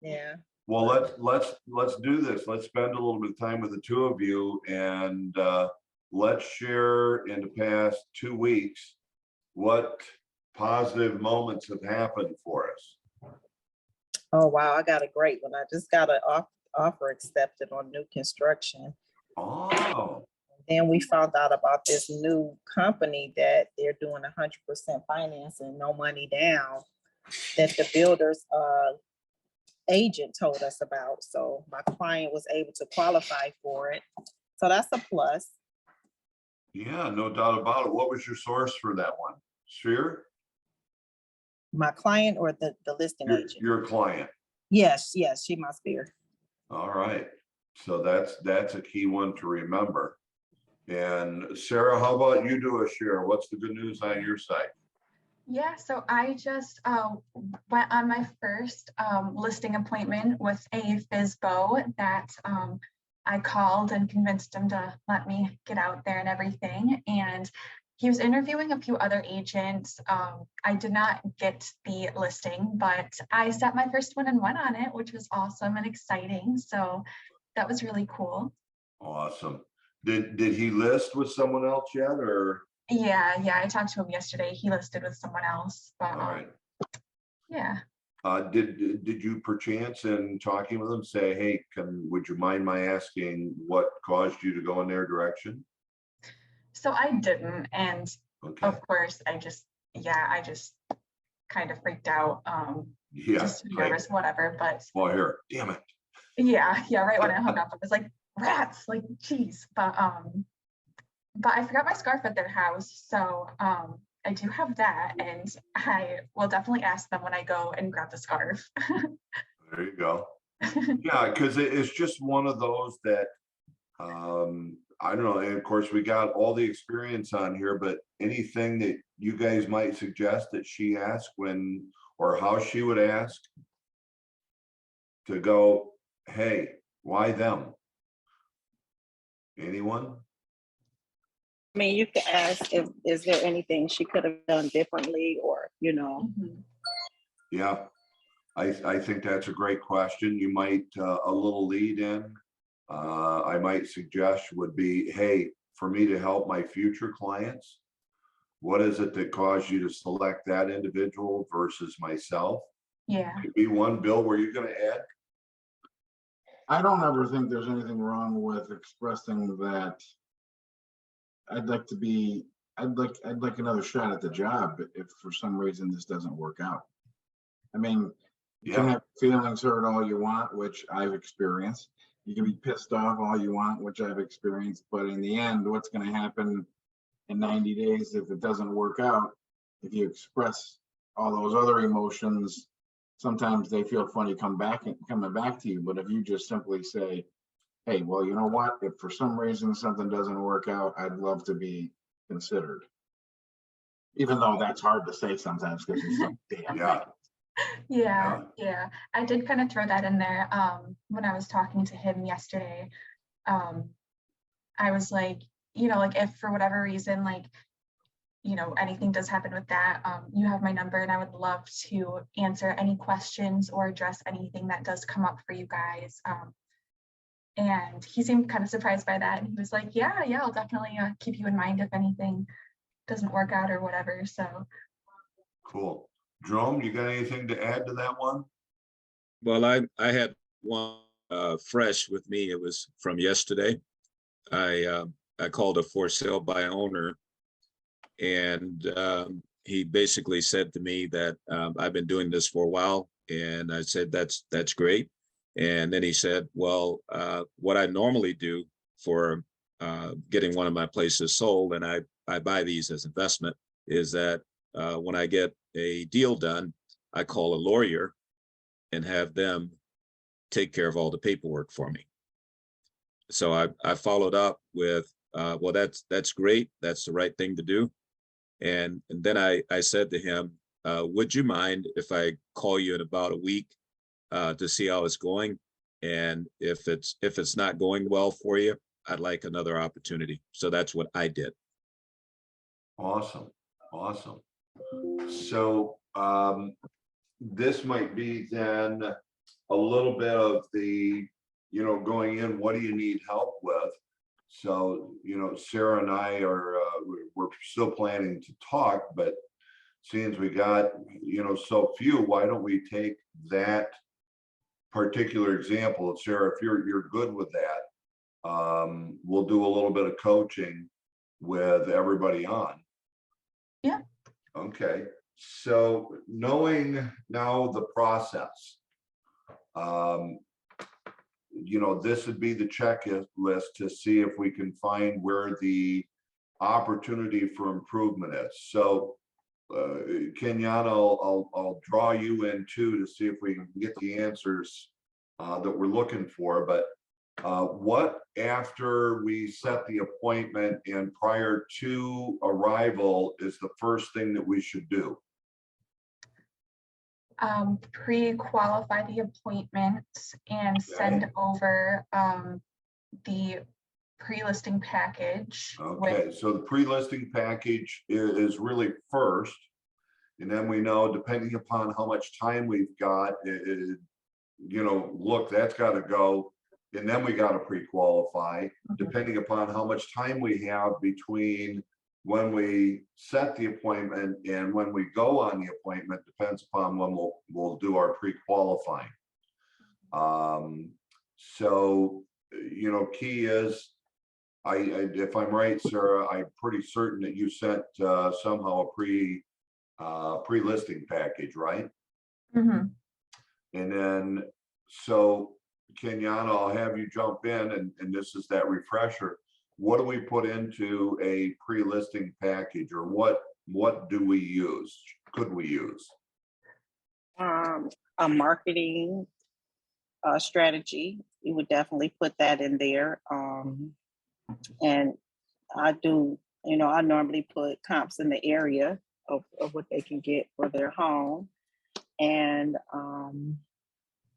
Yeah. Well, let's do this. Let's spend a little bit of time with the two of you, and let's share in the past 2 weeks what positive moments have happened for us. Oh, wow. I got a great one. I just got an offer accepted on new construction. Oh, Then we found out about this new company that they're doing 100% financing, no money down, that the builder's agent told us about. So my client was able to qualify for it. So that's a plus. yeah, no doubt about it. What was your source for that one? Sphere? My client or the listing agent? Your client. Yes, she my sphere. All right. So that's a key one to remember. And Sarah, how about you do a share? What's the good news on your side? Yeah, so I just went on my first listing appointment with a FSBO that I called and convinced him to let me get out there and everything. And he was interviewing a few other agents. I did not get the listing, but I set my first one and went on it, which was awesome and exciting. So that was really cool. Awesome. Did he list with someone else yet, or? Yeah, I talked to him yesterday. He listed with someone else, but All right. Yeah. Did you perchance in talking with him say, hey, would you mind my asking what caused you to go in their direction? So I didn't, and okay. Of course I just kind of freaked out. Yeah, just nervous, whatever. But well, here, damn it. Yeah, right when I hung up, I was like, rats, like geez. But I forgot my scarf at their house, so I do have that, and I will definitely ask them when I go and grab the scarf. There you go. Yeah, because it's just one of those that I don't know. And of course, we got all the experience on here, but anything that you guys might suggest that she asked when, or how she would ask to go, hey, why them? Anyone? I mean, you could ask if is there anything she could have done differently, or Yeah, I think that's a great question. You might a little lead in. I might suggest would be, hey, for me to help my future clients, what is it that caused you to select that individual versus myself? Yeah. Could be one. Bill, were you going to add? I don't ever think there's anything wrong with expressing that I'd like another shot at the job if for some reason this doesn't work out. I mean, you can have feelings hurt all you want, which I've experienced. You can be pissed off all you want, which I've experienced. But in the end, what's going to happen in 90 days if it doesn't work out? If you express all those other emotions, sometimes they feel funny coming back to you. But if you just simply say, hey, well, you know what? If for some reason something doesn't work out, I'd love to be considered. Even though that's hard to say sometimes because you're so damn. Yeah. I did kind of throw that in there when I was talking to him yesterday. I was like, like if for whatever reason, like, anything does happen with that, you have my number, and I would love to answer any questions or address anything that does come up for you guys. And he seemed kind of surprised by that. And he was like, yeah, I'll definitely keep you in mind if anything doesn't work out or whatever. So cool. Jerome, you got anything to add to that one? Well, I had one fresh with me. It was from yesterday. I called a for sale by owner, and he basically said to me that I've been doing this for a while, and I said that's great. And then he said, well, what I normally do for getting one of my places sold, and I buy these as investment, is that when I get a deal done, I call a lawyer and have them take care of all the paperwork for me. So I followed up with, well, that's great. That's the right thing to do. And then I said to him, would you mind if I call you in about a week to see how it's going? And if it's not going well for you, I'd like another opportunity. So that's what I did. Awesome. So this might be then a little bit of the, going in, what do you need help with? So, Sarah and I are, we're still planning to talk, but seeing as we got, so few, why don't we take that particular example? Sarah, if you're good with that, we'll do a little bit of coaching with everybody on. Yeah. Okay, so knowing now the process, this would be the checklist to see if we can find where the opportunity for improvement is. So Kenyatta, I'll draw you in too to see if we can get the answers that we're looking for. But what, after we set the appointment and prior to arrival, is the first thing that we should do? Pre-qualify the appointment and send over the pre-listing package. Okay, so the pre-listing package is really first. And then we know, depending upon how much time we've got, look, that's got to go. And then we got to pre-qualify, depending upon how much time we have between when we set the appointment and when we go on the appointment, depends upon when we'll do our pre-qualifying. So, key is, if I'm right, Sarah, I'm pretty certain that you sent somehow a pre-listing package, right? Mm-hmm. And then, so Kenyatta, I'll have you jump in, and this is that refresher. What do we put into a pre-listing package, or what do we use? Could we use? A marketing strategy. You would definitely put that in there. And I do, I normally put comps in the area of what they can get for their home. And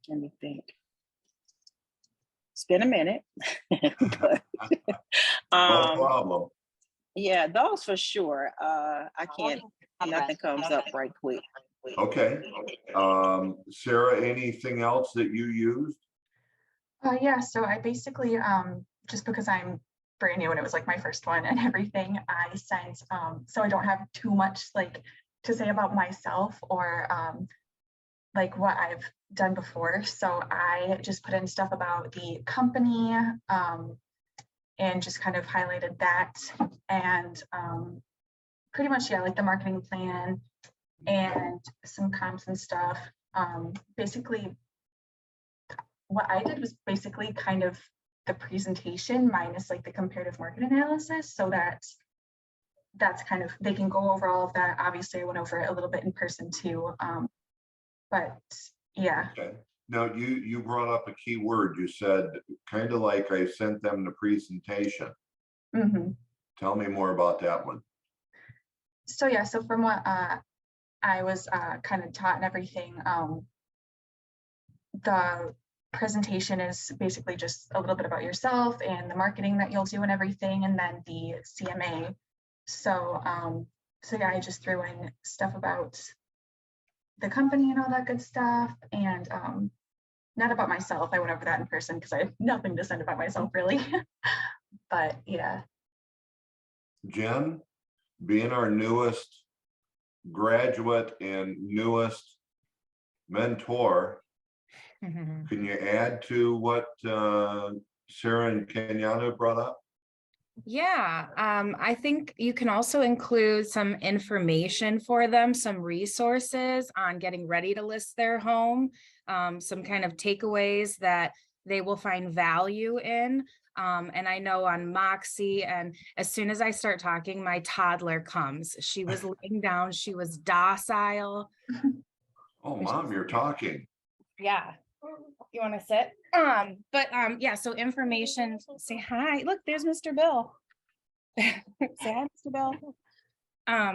let me think. It's been a minute. But, No problem. yeah, those for sure. I can't, nothing comes up right quick. Okay. Sarah, anything else that you used? Yeah, so I basically, just because I'm brand new and it was like my first one and everything, I sent, so I don't have too much like to say about myself or like what I've done before. So I just put in stuff about the company and just kind of highlighted that, and pretty much, yeah, like the marketing plan and some comps and stuff. Basically, what I did was basically kind of the presentation minus like the comparative market analysis, so that that's kind of, they can go over all of that. Obviously, I went over it a little bit in person too, but yeah. Okay. Now you brought up a key word. You said kind of like I sent them the presentation. Mm-hmm. Tell me more about that one. So yeah, so from what I was kind of taught and everything, the presentation is basically just a little bit about yourself and the marketing that you'll do and everything, and then the CMA. So so yeah, I just threw in stuff about the company and all that good stuff, and not about myself. I went over that in person because I have nothing to send about myself really. But yeah. Jen, being our newest graduate and newest mentor, can you add to what Sarah and Kenyatta brought up? Yeah, I think you can also include some information for them, some resources on getting ready to list their home, some kind of takeaways that they will find value in. And I know on Moxie, and as soon as I start talking, my toddler comes. She was laying down, she was docile. Oh, Mom, you're talking. Yeah. You want to sit? Yeah, so information, say hi. Look, there's Mr. Bill. Say hi, Mr. Bill.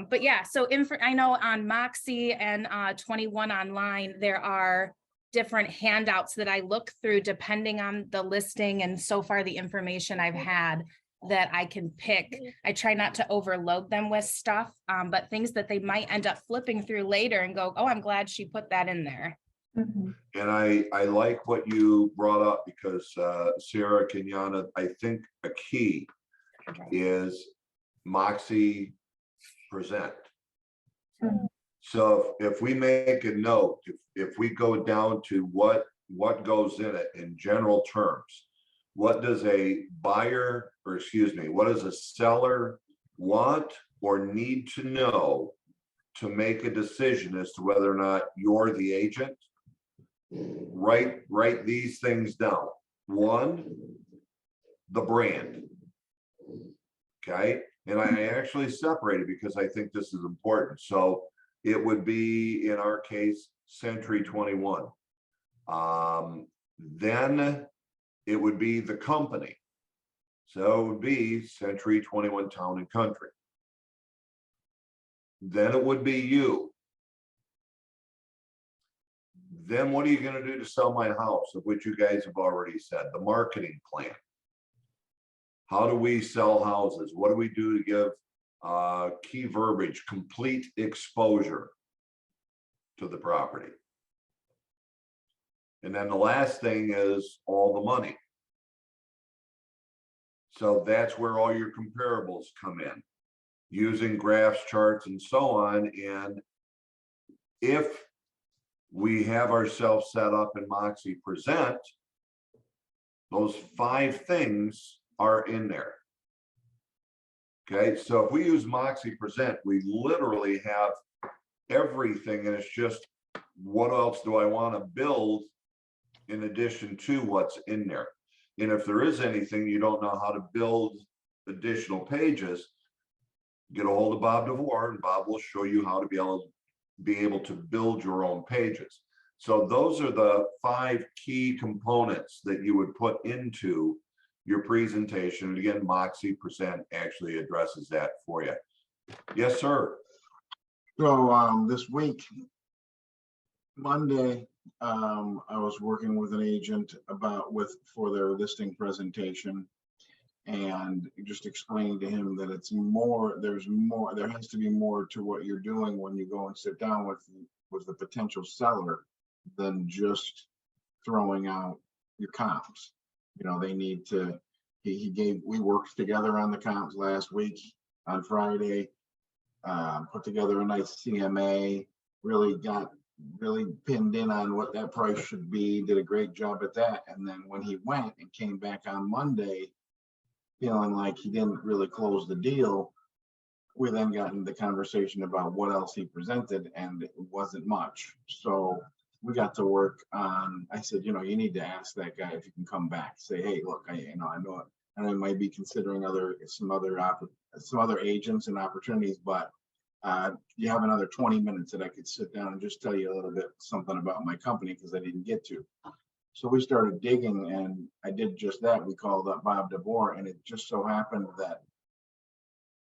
But yeah, so I know on Moxie and 21 online, there are different handouts that I look through depending on the listing and so far the information I've had that I can pick. I try not to overload them with stuff, but things that they might end up flipping through later and go, oh, I'm glad she put that in there. Mhm. And I like what you brought up because Sarah, Kenyana, I think a key is Moxie Present. Mhm. So if we make a note, if we go down to what goes in it in general terms, what does a buyer, or excuse me, what does a seller want or need to know to make a decision as to whether or not you're the agent? Write these things down. One, the brand. Okay, and I actually separated because I think this is important. So it would be, in our case, Century 21. Then it would be the company. So it would be Century 21 Town and Country. Then it would be you. Then what are you going to do to sell my house, of which you guys have already said, the marketing plan. How do we sell houses? What do we do to give key verbiage, complete exposure to the property? And then the last thing is all the money. So that's where all your comparables come in, using graphs, charts, and so on. And if we have ourselves set up in Moxie Present, those 5 things are in there. Okay, so if we use Moxie Present, we literally have everything, and it's just, what else do I want to build in addition to what's in there? And if there is anything you don't know how to build additional pages, get a hold of Bob DeVore, and Bob will show you how to be able to build your own pages. So those are the 5 key components that you would put into your presentation. And again, Moxie Present actually addresses that for you. Yes, sir. So this week, Monday, I was working with an agent for their listing presentation, and just explaining to him that it's more, there has to be more to what you're doing when you go and sit down with the potential seller than just throwing out your comps. You know, they need to, we worked together on the comps last week on Friday, put together a nice CMA, really pinned in on what that price should be, did a great job at that. And then when he went and came back on Monday, feeling like he didn't really close the deal, we then got into the conversation about what else he presented, and it wasn't much. So we got to work on, I said, you need to ask that guy if you can come back, say, hey, look, I know I might be considering some other agents and opportunities, but you have another 20 minutes that I could sit down and just tell you a little bit something about my company, because I didn't get to. So we started digging, and I did just that. We called up Bob DeVore, and it just so happened that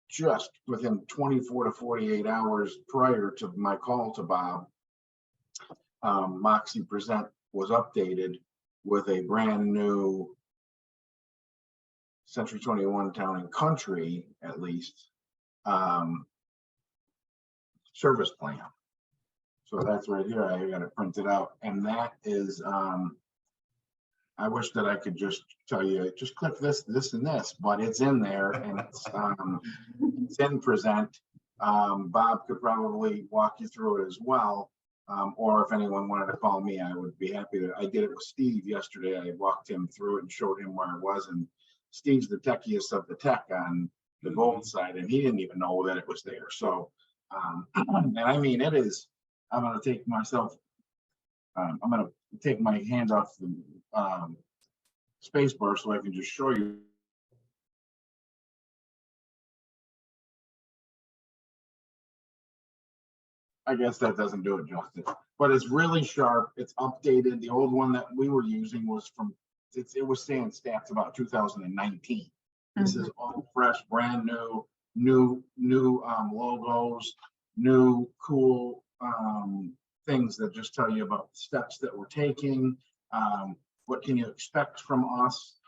just within 24 to 48 hours prior to my call to Bob, Moxie Present was updated with a brand new Century 21 Town and Country, at least, service plan. So that's right here. I got it printed out, and that is, I wish that I could just tell you, just click this, and this, but it's in there, and it's in Present. Bob could probably walk you through it as well. Or if anyone wanted to call me, I would be happy to. I did it with Steve yesterday. I walked him through it and showed him where it was, and Steve's the techiest of the tech on the gold side, and he didn't even know that it was there. So, and I mean, it is, I'm going to take myself, I'm going to take my hand off the space bar so I can just show you. I guess that doesn't do it justice, but it's really sharp. It's updated. The old one that we were using was from, it was saying stats about 2019. This is all fresh, brand new logos, new cool things that just tell you about the steps that we're taking. What can you expect from us?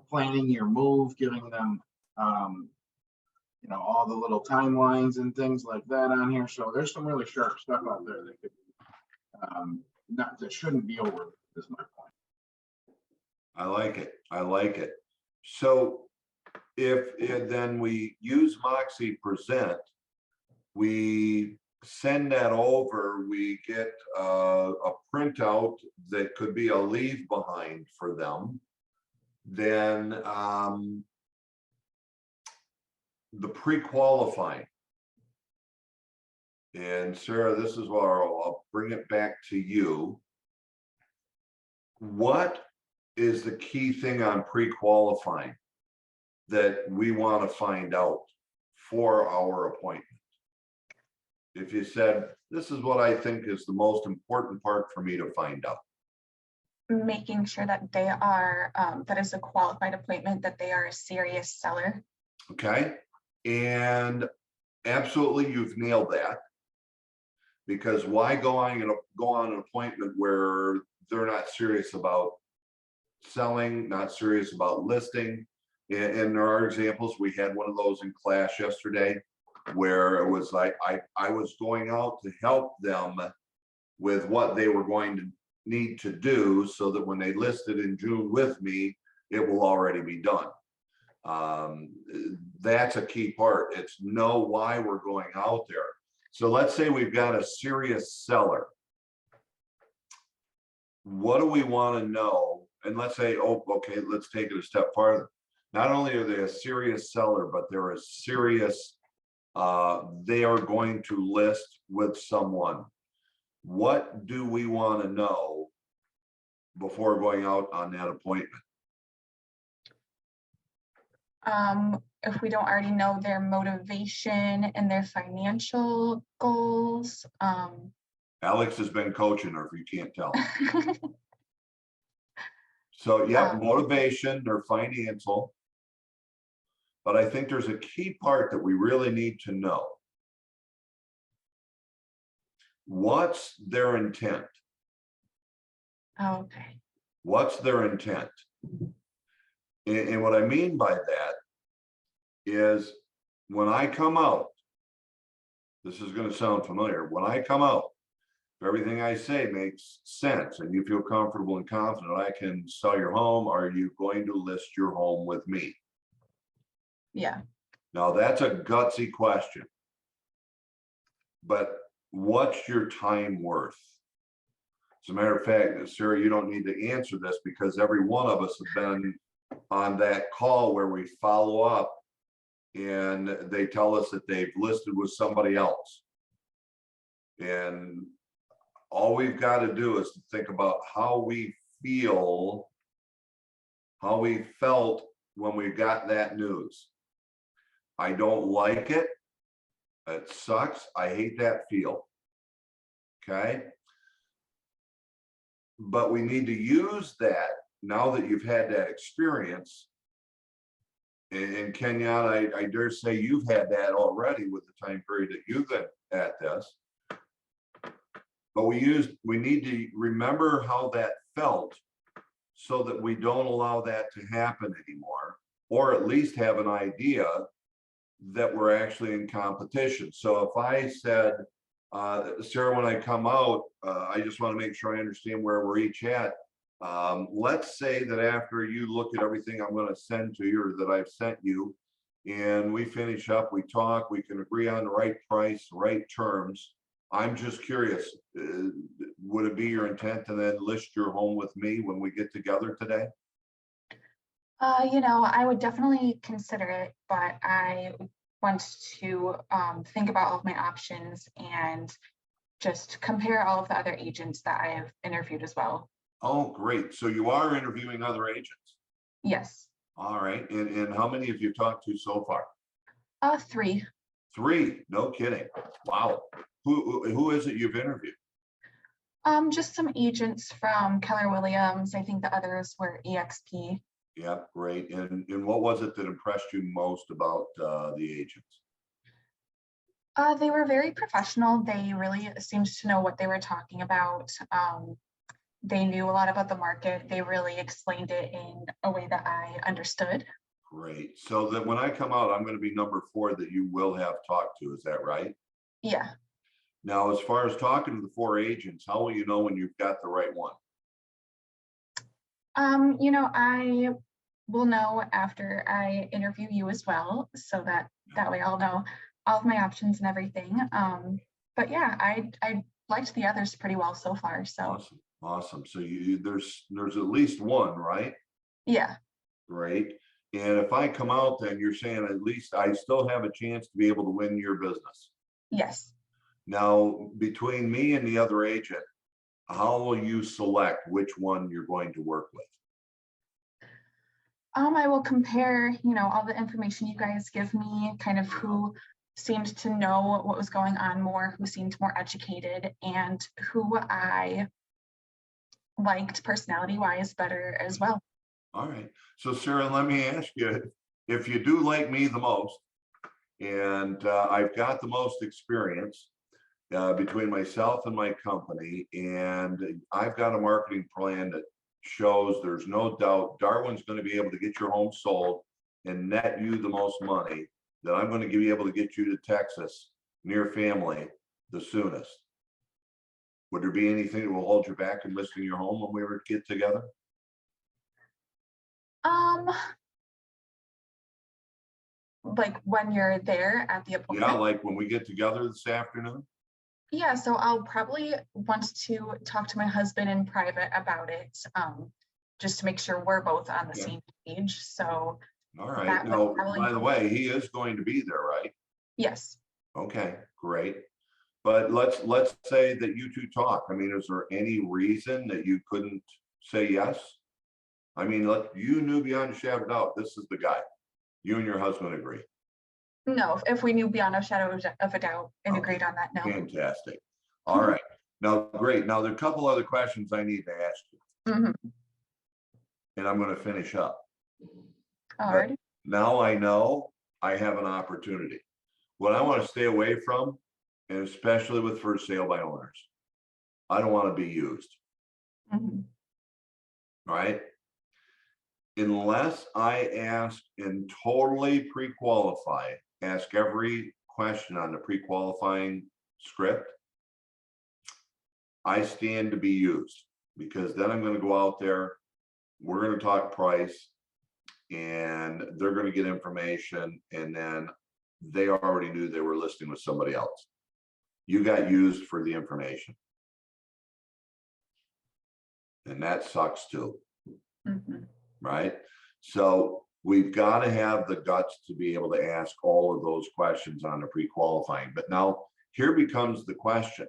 Planning your move, giving them all the little timelines and things like that on here. So there's some really sharp stuff out there that could that shouldn't be over, is my point. I like it. I like it. So then we use Moxie Present, we send that over, we get a printout that could be a leave behind for them. Then the pre-qualifying. And Sarah, this is where I'll bring it back to you. What is the key thing on pre-qualifying that we want to find out for our appointment? If you said, this is what I think is the most important part for me to find out. Making sure that they are, that is a qualified appointment, that they are a serious seller. Okay, and absolutely, you've nailed that. Because why go on an appointment where they're not serious about selling, not serious about listing? And there are examples. We had one of those in class yesterday where it was like I was going out to help them with what they were going to need to do so that when they listed in June with me, it will already be done. That's a key part. It's know why we're going out there. So let's say we've got a serious seller. What do we want to know? And let's say, oh, okay, let's take it a step farther. Not only are they a serious seller, but they're a serious, they are going to list with someone. What do we want to know before going out on that appointment? If we don't already know their motivation and their financial goals. Alex has been coaching her, if you can't tell. So, yeah, motivation or financial. But I think there's a key part that we really need to know. What's their intent? Okay. What's their intent? And what I mean by that is when I come out, this is going to sound familiar. When I come out, if everything I say makes sense and you feel comfortable and confident, I can sell your home. Are you going to list your home with me? Yeah. Now that's a gutsy question, but what's your time worth? As a matter of fact, Sarah, you don't need to answer this because every one of us have been on that call where we follow up and they tell us that they've listed with somebody else. And all we've got to do is to think about how we feel, how we felt when we got that news. I don't like it. It sucks. I hate that feel. Okay. But we need to use that now that you've had that experience. And Kenyon, I dare say you've had that already with the time period that you've been at this. But we need to remember how that felt so that we don't allow that to happen anymore, or at least have an idea that we're actually in competition. So if I said, Sarah, when I come out, I just want to make sure I understand where we're each at. Let's say that after you look at everything I'm going to send to you or that I've sent you, and we finish up, we talk, we can agree on the right price, right terms. I'm just curious, would it be your intent to then list your home with me when we get together today? I would definitely consider it, but I want to think about all of my options and just compare all of the other agents that I have interviewed as well. Oh, great. So you are interviewing other agents? Yes. All right. And how many have you talked to so far? 3. 3. No kidding. Wow. Who is it you've interviewed? Just some agents from Keller Williams. I think the others were EXP. Yeah, great. And what was it that impressed you most about the agents? They were very professional. They really seemed to know what they were talking about. They knew a lot about the market. They really explained it in a way that I understood. Great. So that when I come out, I'm going to be number 4 that you will have talked to. Is that right? Yeah. Now, as far as talking to the 4 agents, how will you know when you've got the right one? You know, I will know after I interview you as well, so that way I'll know all of my options and everything. But yeah, I liked the others pretty well so far, so Awesome, awesome. So there's at least one, right? yeah. Great. And if I come out, then you're saying at least I still have a chance to be able to win your business. Yes. Now, between me and the other agent, how will you select which one you're going to work with? I will compare, you know, all the information you guys give me, kind of who seemed to know what was going on more, who seemed more educated, and who I liked personality-wise better as well. All right. So Sarah, let me ask you, if you do like me the most, and I've got the most experience between myself and my company, and I've got a marketing plan that shows there's no doubt Darwin's going to be able to get your home sold and net you the most money, that I'm going to be able to get you to Texas near family the soonest. Would there be anything that will hold you back in listing your home when we were to get together? Like when you're there at the appointment. Yeah, like when we get together this afternoon? Yeah, so I'll probably want to talk to my husband in private about it, just to make sure we're both on the Yeah. same page. So All right. that would Now, probably by the way, he is going to be there, right? yes. Okay, great. But let's say that you two talk. I mean, is there any reason that you couldn't say yes? I mean, you knew beyond a shadow of a doubt, this is the guy. You and your husband agree. No, if we knew beyond a shadow of a doubt and Okay. agreed on that, no. Fantastic. All right. Now, great. Now, there are a couple other questions I need to ask you, Mhm. and I'm going to finish up. Alrighty. Now I know I have an opportunity. What I want to stay away from, and especially with for sale by owners, I don't want to be used. Mhm. All right. Unless I ask and totally pre-qualify, ask every question on the pre-qualifying script, I stand to be used, because then I'm going to go out there, we're going to talk price, and they're going to get information, and then they already knew they were listing with somebody else. You got used for the information. And that sucks too. Mhm. Right? So we've got to have the guts to be able to ask all of those questions on the pre-qualifying. But now here becomes the question.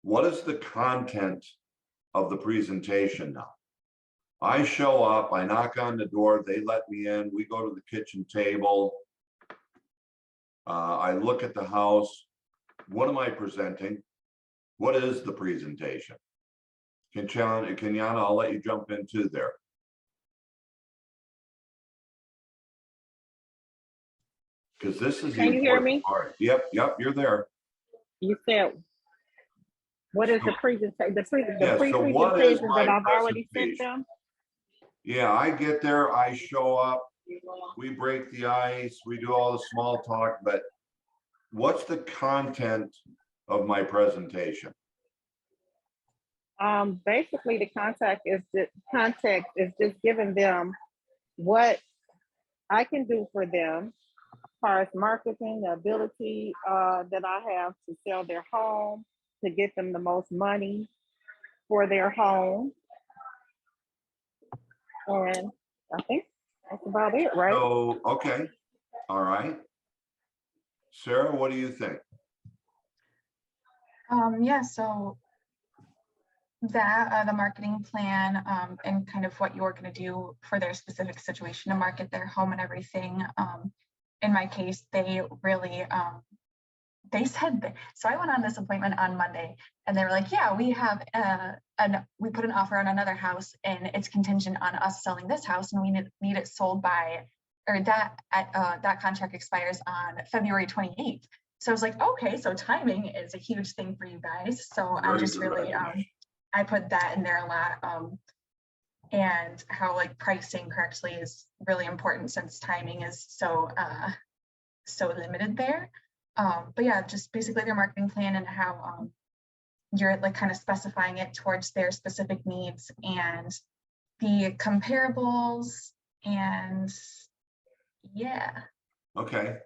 What is the content of the presentation now? I show up, I knock on the door, they let me in, we go to the kitchen table. I look at the house. What am I presenting? What is the presentation? Kenyana, I'll let you jump into there. Because this is the Can you hear important me? part. Yep, you're there. You said, what is the presentation, the Yeah, so what is pre-presentation my that I've already sent presentation? them? Yeah, I get there, I show up, we break the ice, we do all the small talk, but what's the content of my presentation? Basically the context is just giving them what I can do for them as far as marketing, the ability that I have to sell their home, to get them the most money for their home. And I think that's about it, right? So, okay, all right. Sarah, what do you think? Yeah, so that the marketing plan and kind of what you're going to do for their specific situation to market their home and everything. In my case, they really they said so. I went on this appointment on Monday and they were like, yeah, we have we put an offer on another house and it's contingent on us selling this house, and we need it sold by, or that contract expires on February 28th. So I was like, okay, so timing is a huge thing for you guys. So I Very just good really recognition. I put that in there a lot, and how like pricing correctly is really important since timing is so limited there. But yeah, just basically their marketing plan and how you're like kind of specifying it towards their specific needs and the comparables and yeah. Okay,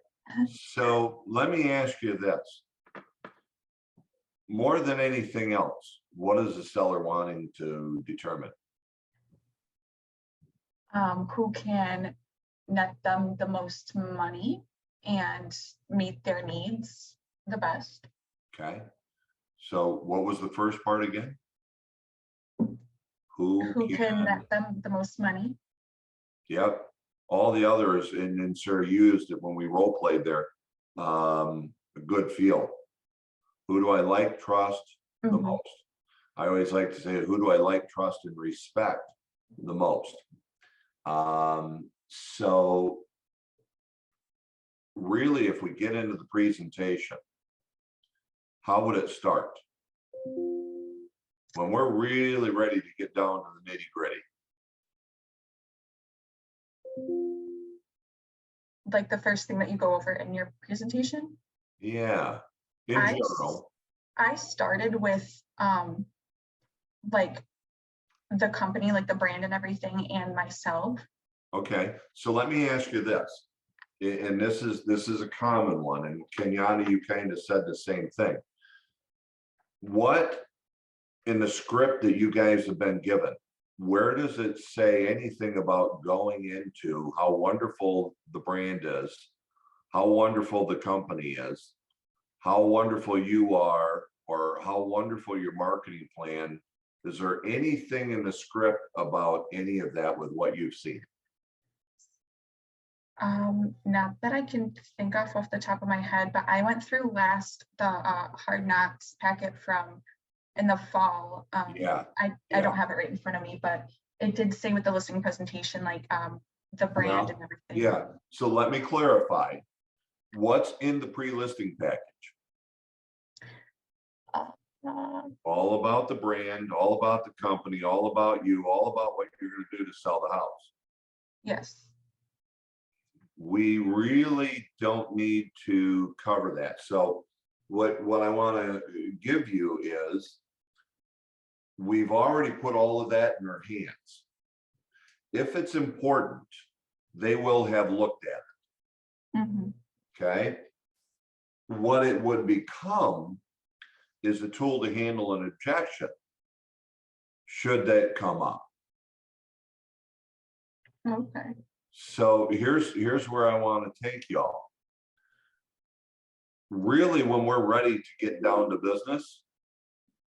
so let me ask you this. More than anything else, what is the seller wanting to determine? Who can net them the most money and meet their needs the best. Okay, so what was the first part again? Who Who can can, net them the most money. yep, all the others, and Sarah used it when we role played there. A good feel. Who do I like, trust the Mhm. most? I always like to say, who do I like, trust, and respect the most? So really, if we get into the presentation, how would it start? When we're really ready to get down to the nitty gritty. Like the first thing that you go over in your presentation. Yeah, in I general. I started with like the company, like the brand and everything, and myself. Okay, so let me ask you this. And this is a common one, and Kenyatta, you kind of said the same thing. What in the script that you guys have been given, where does it say anything about going into how wonderful the brand is, how wonderful the company is, how wonderful you are, or how wonderful your marketing plan? Is there anything in the script about any of that with what you've seen? Not that I can think off the top of my head, but I went through the Hard Knocks packet from in the fall. Yeah, I don't have it right in front of me, but it did say with the listing presentation, like the brand Well, and everything. yeah. So let me clarify. What's in the pre-listing package? Uh, All about the brand, all about the company, all about you, all about what you're going to do to sell the house. yes. We really don't need to cover that. So what I want to give you is we've already put all of that in our hands. If it's important, they will have looked at it. Mhm. Okay. What it would become is a tool to handle an objection should that come up. Okay. So here's where I want to take y'all. Really, when we're ready to get down to business,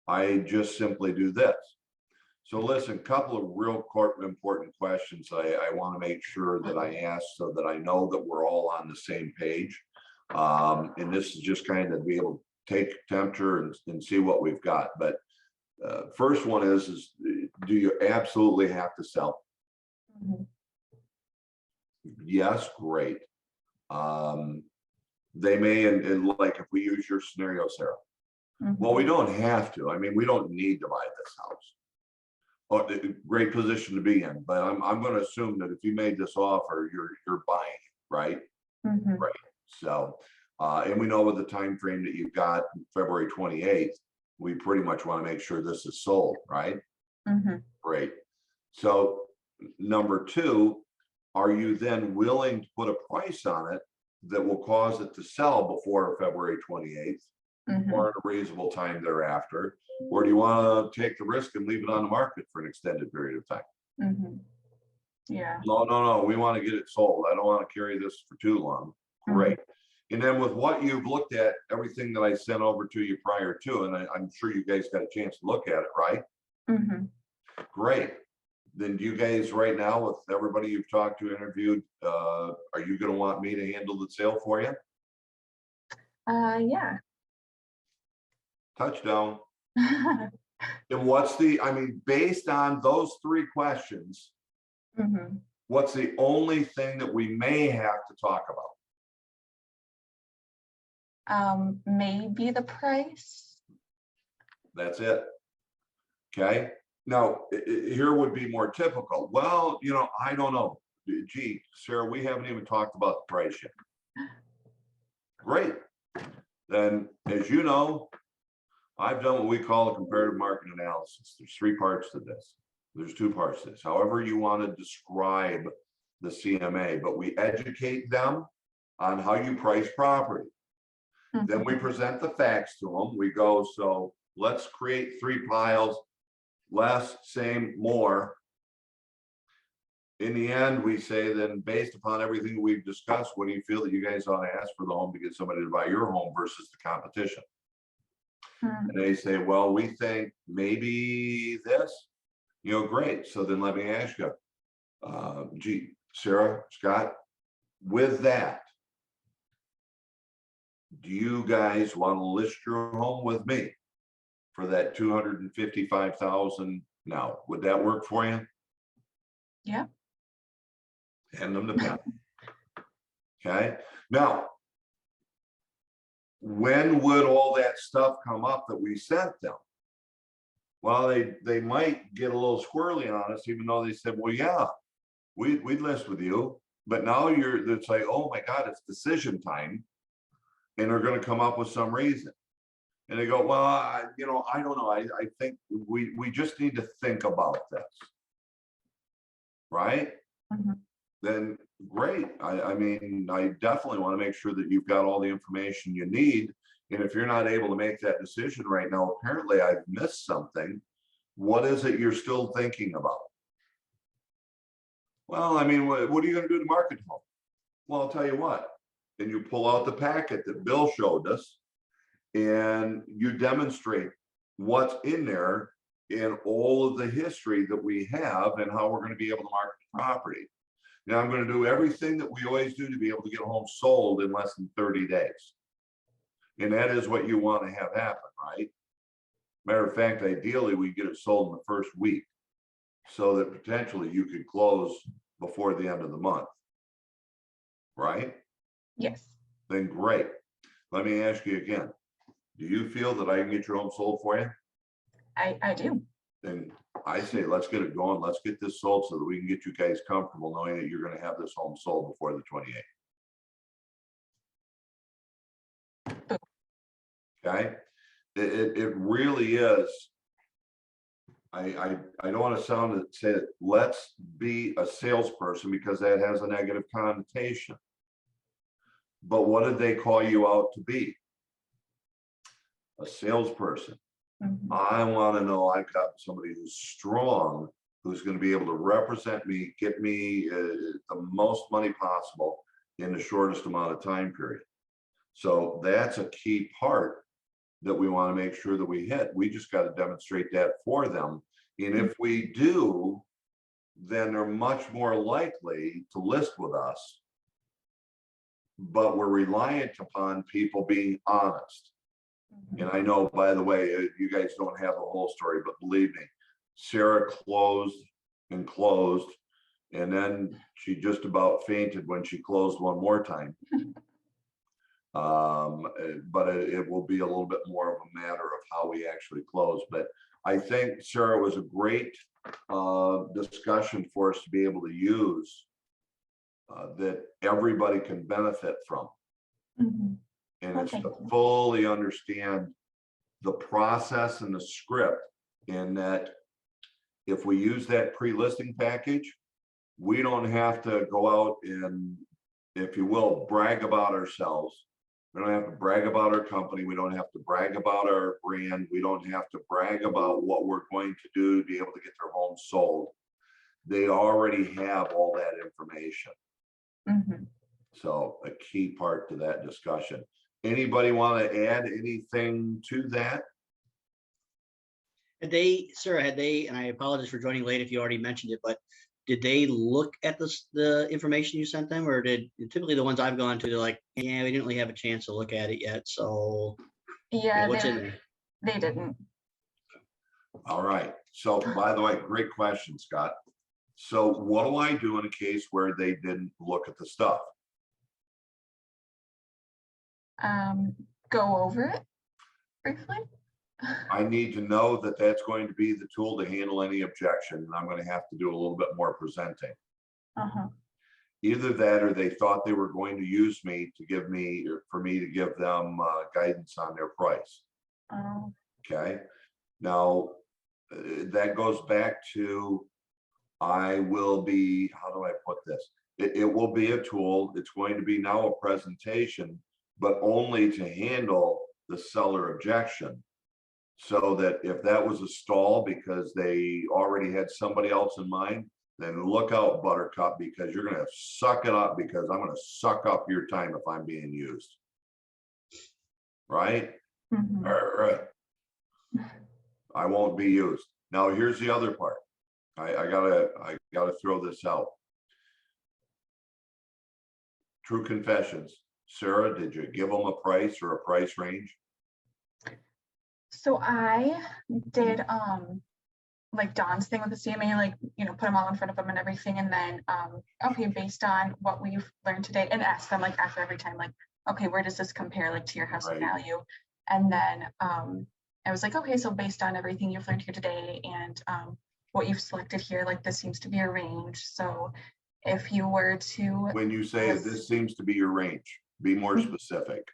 I just simply do this. So listen, couple of real important questions I want to make sure that I ask so that I know that we're all on the same page. And this is just kind of be able to take temperature and see what we've got. But first one is do you absolutely have to sell? Mhm. Yes, great. They may, and like if we use your scenario, Sarah, well, we don't have to. I mean, we don't need to buy this house. Oh, great position to be in, but I'm going to assume that if you made this offer, you're buying it, right? Mhm. Right. So, and we know with the time frame that you've got, February 28th, we pretty much want to make sure this is sold, right? Mhm. Great. So, number two, are you then willing to put a price on it that will cause it to sell before February 28th Mhm. or at a reasonable time thereafter? Or do you want to take the risk and leave it on the market for an extended period of time? Mhm. Yeah. No, we want to get it sold. I don't want to carry this for too long. Great. And then with what you've looked at, everything that I sent over to you prior to, and I'm sure you guys got a chance to look at it, right? Mhm. Great. Then do you guys right now, with everybody you've talked to, interviewed, are you going to want me to handle the sale for you? Yeah. Touchdown. And what's I mean, based on those three questions, Mhm. what's the only thing that we may have to talk about? Maybe the price. That's it. Okay. Now, here would be more typical. Well, I don't know. Gee, Sarah, we haven't even talked about the price yet. Great. then as you know, I've done what we call a comparative market analysis. There's 3 parts to this. There's 2 parts to this. However you want to describe the CMA, but we educate them on how you price property. Then we present the facts to them. We go, so let's create 3 piles, less, same, more. In the end, we say, then based upon everything we've discussed, what do you feel that you guys ought to ask for the home to get somebody to buy your home versus the competition? And they say, well, we think maybe this, you know, great. So then let me ask you, gee, Sarah, Scott, with that, do you guys want to list your home with me for that 255,000 now? Would that work for you? Yeah. Hand them the pen. Okay, now, when would all that stuff come up that we sent them? Well, they might get a little squirrely on us, even though they said, well, yeah, we'd list with you. But now it's like, oh my God, it's decision time. And they're going to come up with some reason. And they go, well, I don't know. I think we just need to think about this. Right? Then great. I mean, I definitely want to make sure that you've got all the information you need. And if you're not able to make that decision right now, apparently I've missed something. What is it you're still thinking about? Well, I mean, what are you going to do to market home? Well, I'll tell you what. And you pull out the packet that Bill showed us and you demonstrate what's in there in all of the history that we have and how we're going to be able to market the property. Now I'm going to do everything that we always do to be able to get a home sold in less than 30 days. And that is what you want to have happen, right? Matter of fact, ideally, we get it sold in the first week so that potentially you could close before the end of the month, right? Yes. Then great. Let me ask you again. Do you feel that I can get your home sold for you? I do. Then I say, let's get it going. Let's get this sold so that we can get you guys comfortable knowing that you're going to have this home sold before the 28th. Okay. It really is. I don't want to say that let's be a salesperson because that has a negative connotation. But what did they call you out to be? A salesperson. I want to know I've got somebody who's strong, who's going to be able to represent me, get me the most money possible in the shortest amount of time period. So that's a key part that we want to make sure that we hit. We just got to demonstrate that for them. And if we do, then they're much more likely to list with us. But we're reliant upon people being honest. And I know, by the way, you guys don't have the whole story, but believe me, Sarah closed, and then she just about fainted when she closed one more time. But it will be a little bit more of a matter of how we actually close. But I think, Sarah, was a great discussion for us to be able to use that everybody can benefit from. And it's to fully understand the process and the script, in that if we use that pre-listing package, we don't have to go out and, if you will, brag about ourselves. We don't have to brag about our company. We don't have to brag about our brand. We don't have to brag about what we're going to do to be able to get their home sold. They already have all that information. So a key part to that discussion. Anybody want to add anything to that? Sarah, and I apologize for joining late if you already mentioned it, but did they look at the information you sent them, or did typically the ones I've gone to, they're like, yeah, we didn't really have a chance to look at it yet. So Yeah, what's in there? They didn't. All right. So by the way, great question, Scott. So what do I do in a case where they didn't look at the stuff? Go over it briefly. I need to know that that's going to be the tool to handle any objection. And I'm going to have to do a little bit more presenting. Either that or they thought they were going to use me to give me, or for me to give them guidance on their price. Oh, Okay, now that goes back to, I will be, how do I put this? It will be a tool. It's going to be now a presentation, but only to handle the seller objection. So that if that was a stall because they already had somebody else in mind, then look out, Buttercup, because you're gonna suck it up, because I'm gonna suck up your time if I'm being used. Right? mhm. Alright. I won't be used. Now, here's the other part. I gotta throw this out. True confessions. Sarah, did you give them a price or a price range? So I did like Don's thing with the CMA, like, you know, put them all in front of them and everything. And then okay, based on what we've learned today, and ask them like after every time, like, okay, where does this compare like to your house Right. value? And then I was like, okay, so based on everything you've learned here today and what you've selected here, like this seems to be a range. So if you were to When you say this seems to be your range, be more specific.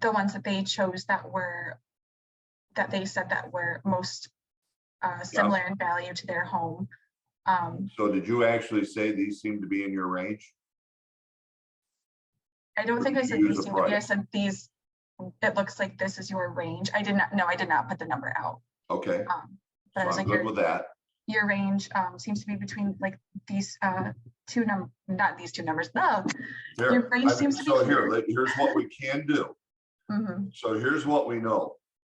the ones that they chose that they said that were most similar in value to their home. So did you actually say these seem to be in your range? I don't Or think I did said you these use a seem to be, I price? said these, it looks like this is your range. I did not put the number out. Okay, But I so was I'm like, good with that. your range seems to be between like these not these two numbers. No, your Here, range seems to be so here. here's what we can do. Mhm, So here's what we know.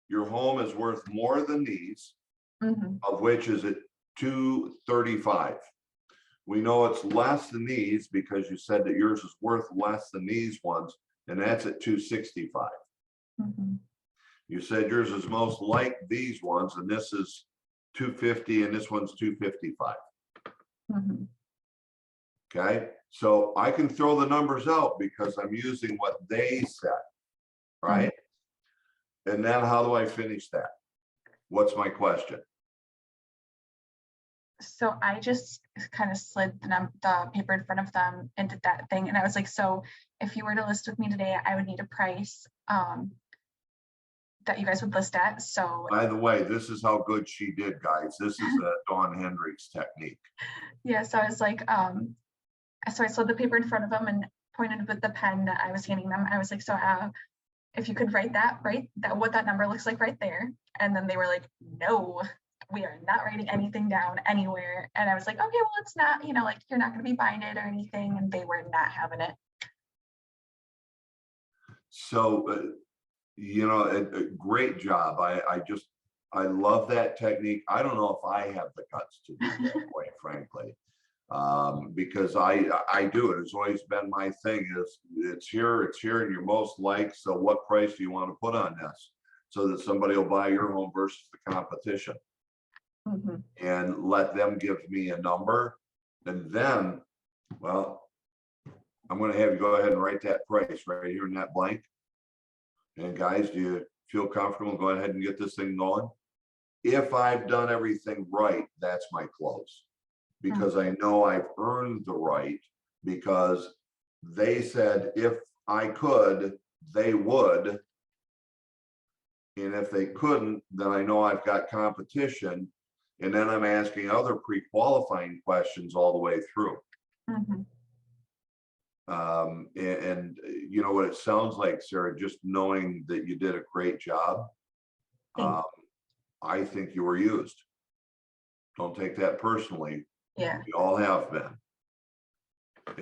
Your home is worth more than these, mhm, of which is at 235. We know it's less than these because you said that yours is worth less than these ones, and that's at 265. mhm, You said yours is most like these ones, and this is 250, and this one's 255. mhm. Okay, so I can throw the numbers out because I'm using what they said, right? And then how do I finish that? What's my question? So I just kind of slid the paper in front of them and did that thing. And I was like, so if you were to list with me today, I would need a price that you guys would list at. So By the way, this is how good she did, guys. This is Dawn Hendricks technique. yeah, so I was like, so I slid the paper in front of them and pointed with the pen that I was handing them. I was like, so if you could write that what that number looks like right there. And then they were like, no, we are not writing anything down anywhere. And I was like, okay, well, it's not, you know, like you're not going to be binded or anything. And they were not having it. So, you know, a great job. I love that technique. I don't know if I have the guts to do that, quite frankly, because I do it. It's always been my thing. Is it's here, and you're most like. So, what price do you want to put on this, so that somebody will buy your home versus the competition? Mhm. And let them give me a number, and then, well, I'm going to have you go ahead and write that price right here in that blank. And guys, do you feel comfortable? Go ahead and get this thing going. If I've done everything right, that's my close, because I know I've earned the right, because they said if I could, they would. And if they couldn't, then I know I've got competition. And then I'm asking other pre-qualifying questions all the way through. Mhm. And you know what it sounds like, Sarah, just knowing that you did a great job. Thank I think you were used. Don't take that personally. Yeah. We all have been.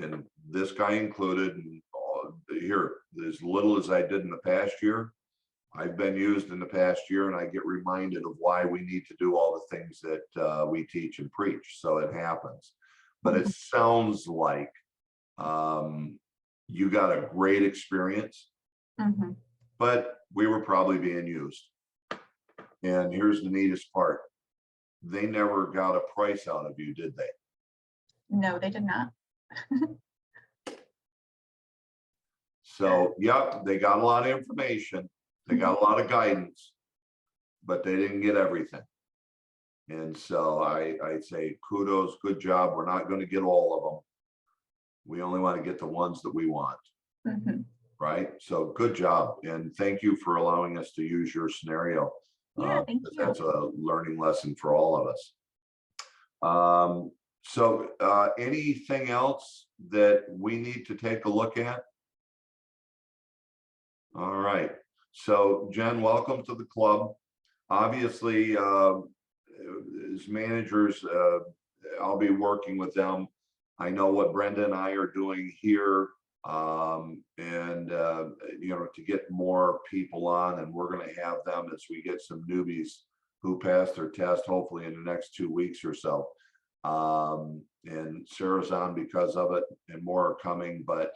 And this guy included, and here, as little as I did in the past year, I've been used in the past year, and I get reminded of why we need to do all the things that we teach and preach. So it happens. But it sounds like you got a great experience, Mhm. but we were probably being used. And here's the neatest part. They never got a price out of you, did they? No, they did not. So, yep, they got a lot of information. They got a lot of guidance, but they didn't get everything. And so I'd say kudos, good job. We're not going to get all of them. We only want to get the ones that we want, Mhm. right? So good job. And thank you for allowing us to use your scenario. Yeah, thank Because you. that's a learning lesson for all of us. So anything else that we need to take a look at? All right. So Jen, welcome to the club. Obviously, as managers, I'll be working with them. I know what Brenda and I are doing here, and you know, to get more people on, and we're going to have them as we get some newbies who pass their test, hopefully in the next 2 weeks or so. And Sarah's on because of it, and more are coming. But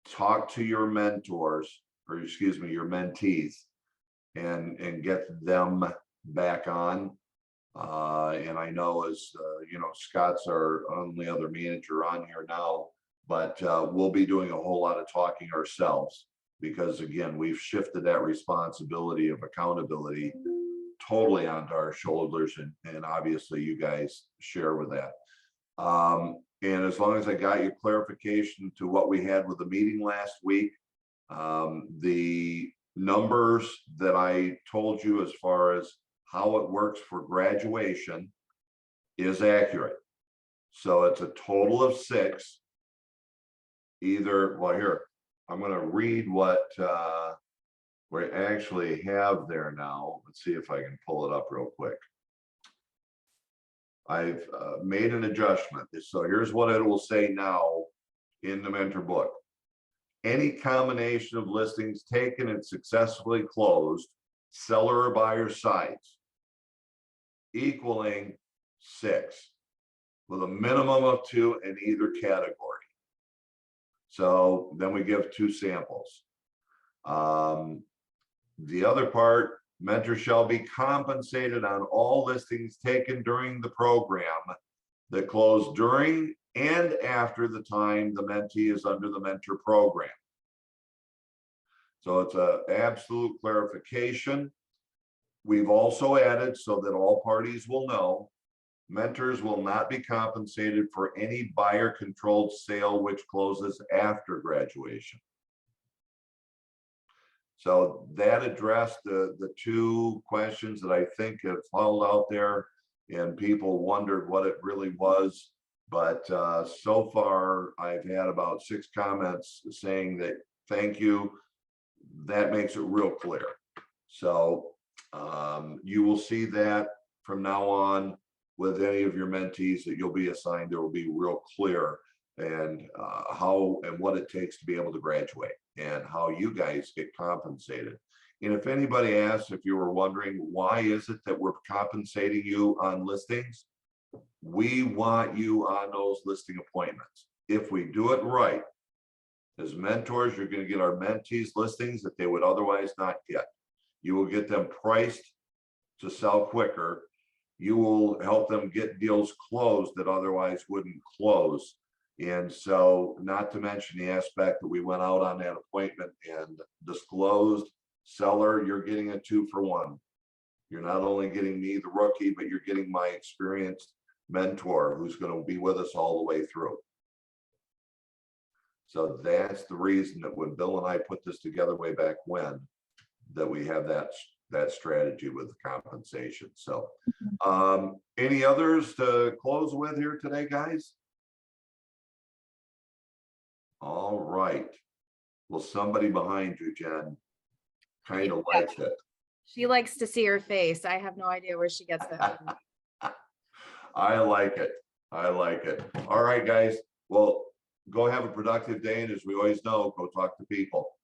talk to your mentors, or excuse me, your mentees, and get them back on. And I know, as you know, Scott's our only other manager on here now, but we'll be doing a whole lot of talking ourselves, because again, we've shifted that responsibility of accountability totally onto our shoulders, and obviously you guys share with that. And as long as I got your clarification to what we had with the meeting last week, the numbers that I told you as far as how it works for graduation is accurate. So it's a total of 6. Either, well, here, I'm going to read what we actually have there now. Let's see if I can pull it up real quick. I've made an adjustment. So here's what it will say now in the mentor book. Any combination of listings taken and successfully closed, seller or buyer sides, equaling 6, with a minimum of 2 in either category. So then we give 2 samples. The other part, mentors shall be compensated on all listings taken during the program that close during and after the time the mentee is under the mentor program. So it's an absolute clarification. We've also added, so that all parties will know, mentors will not be compensated for any buyer controlled sale which closes after graduation. So that addressed the 2 questions that I think have fallen out there, and people wondered what it really was. But so far, I've had about 6 comments saying that thank you. That makes it real clear. So you will see that from now on with any of your mentees that you'll be assigned. There will be real clear and how and what it takes to be able to graduate, and how you guys get compensated. And if anybody asks, if you were wondering, why is it that we're compensating you on listings? We want you on those listing appointments. If we do it right, as mentors, you're going to get our mentees listings that they would otherwise not get. You will get them priced to sell quicker. You will help them get deals closed that otherwise wouldn't close. And so, not to mention the aspect that we went out on that appointment and disclosed, seller, you're getting a 2-for-1. You're not only getting me, the rookie, but you're getting my experienced mentor who's going to be with us all the way through. So that's the reason that when Bill and I put this together way back when, that we have that strategy with compensation. So any others to close with here today, guys? All right. Well, somebody behind you, Jen, kind of likes it. She likes to see her face. I have no idea where she gets that from. I like it. I like it. All right, guys. Well, go have a productive day. And as we always know, go talk to people.